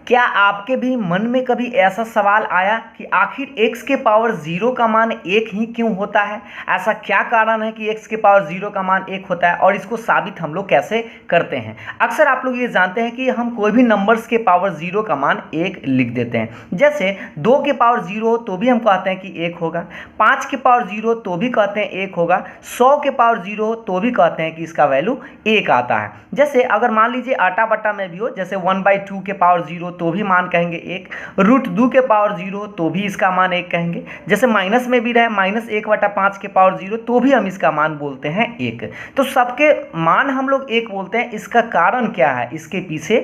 क्या आपके भी मन में कभी ऐसा सवाल आया कि आखिर x के पावर 0 का मान 1 ही क्यों होता है? ऐसा क्या कारण है कि x के पावर 0 का मान 1 होता है और इसको साबित हम लोग कैसे करते हैं? अक्सर आप लोग ये जानते हैं कि हम कोई भी नंबर्स के पावर 0 का मान 1 लिख देते हैं। जैसे 2 के पावर 0 हो तो भी हम कहते हैं कि 1 होगा, 5 के पावर 0 हो तो भी कहते हैं 1 होगा, 100 के पावर 0 हो तो भी कहते हैं कि इसका वैल्यू 1 आता है। जैसे अगर मान लीजिए आटा बट्टा में भी हो, जैसे 1/2 के पावर 0 तो भी मान कहेंगे 1, √2 के पावर 0 तो भी इसका मान 1 कहेंगे। जैसे माइनस में भी रहे -1/5 के पावर 0 तो भी हम इसका मान बोलते हैं 1। तो सबके मान हम लोग 1 बोलते हैं। इसका कारण क्या है, इसके पीछे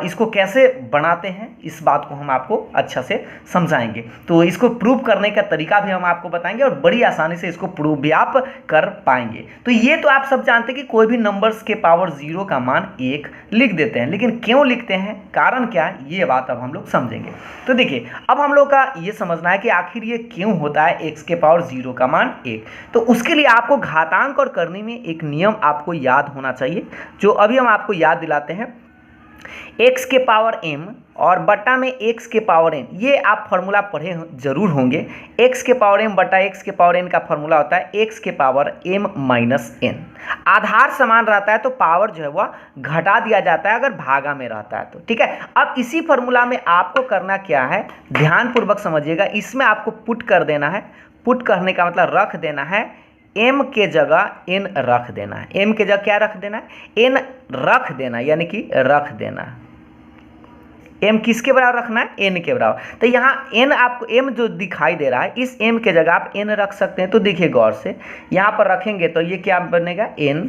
इसको कैसे बनाते हैं, इस बात को हम आपको अच्छा से समझाएंगे। तो इसको प्रूव करने का तरीका भी हम आपको बताएंगे और बड़ी आसानी से इसको प्रूव भी आप कर पाएंगे। तो ये तो आप सब जानते हैं कि कोई भी नंबर्स के पावर 0 का मान 1 लिख देते हैं, लेकिन क्यों लिखते हैं, कारण क्या है, ये बात अब हम लोग समझेंगे। तो देखिए, अब हम लोग का ये समझना है कि आखिर ये क्यों होता है x के पावर 0 का मान 1। तो उसके लिए आपको घातांक और करनी में एक नियम आपको याद होना चाहिए, जो अभी हम आपको याद दिलाते हैं। x के पावर m और बटा में x के पावर n, ये आप फॉर्मूला पढ़े जरूर होंगे। x के पावर m बटा x के पावर n का फॉर्मूला होता है x के पावर m माइनस n। आधार समान रहता है तो पावर जो है वह घटा दिया जाता है अगर भागा में रहता है तो, ठीक है। अब इसी फॉर्मूला में आपको करना क्या है, ध्यानपूर्वक समझिएगा। इसमें आपको पुट कर देना है। पुट करने का मतलब रख देना है, m के जगह n रख देना है। m के जगह क्या रख देना है, n रख देना, यानी कि रख देना है। m किसके बराबर रखना है, n के बराबर। तो यहाँ n आपको m जो दिखाई दे रहा है, इस m के जगह आप n रख सकते हैं। तो देखिए गौर से, यहाँ पर रखेंगे तो ये क्या बनेगा, n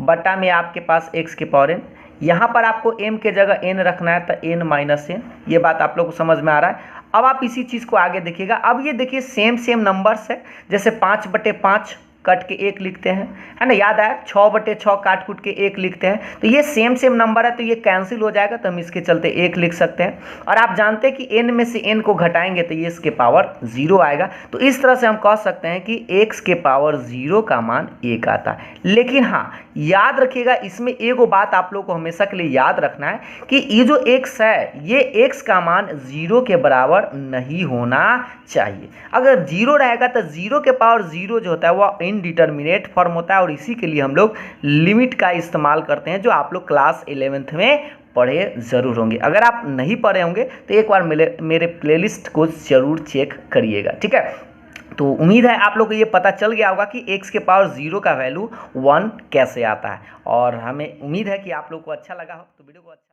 बटा में आपके पास x के पावर n। यहाँ पर आपको m के जगह n रखना है तो n माइनस n। ये बात आप लोग को समझ में आ रहा है। अब आप इसी चीज़ को आगे देखिएगा। अब ये देखिए सेम नंबर्स है, जैसे 5/5 कट के 1 लिखते हैं, है ना, याद आया। 6/6 काट कूट के 1 लिखते हैं। तो ये सेम नंबर है तो ये कैंसिल हो जाएगा, तो हम इसके चलते 1 लिख सकते हैं। और आप जानते हैं कि n में से n को घटाएंगे तो ये इसके पावर 0 आएगा। तो इस तरह से हम कह सकते हैं कि x के पावर 0 का मान 1 आता है। लेकिन हाँ, याद रखिएगा, इसमें एगो बात आप लोग को हमेशा के लिए याद रखना है कि ये जो x है, ये x का मान 0 के बराबर नहीं होना चाहिए। अगर 0 रहेगा तो 0 के पावर 0 जो होता है वह इनडिटर्मिनेट फॉर्म होता है और इसी के लिए हम लोग लिमिट का इस्तेमाल करते हैं, जो आप लोग क्लास 11th में पढ़े ज़रूर होंगे। अगर आप नहीं पढ़े होंगे तो एक बार मेरे प्लेलिस्ट को ज़रूर चेक करिएगा, ठीक है। तो उम्मीद है आप लोग को ये पता चल गया होगा कि x के पावर 0 का वैल्यू 1 कैसे आता है, और हमें उम्मीद है कि आप लोग को अच्छा लगा हो। तो वीडियो को अच्छा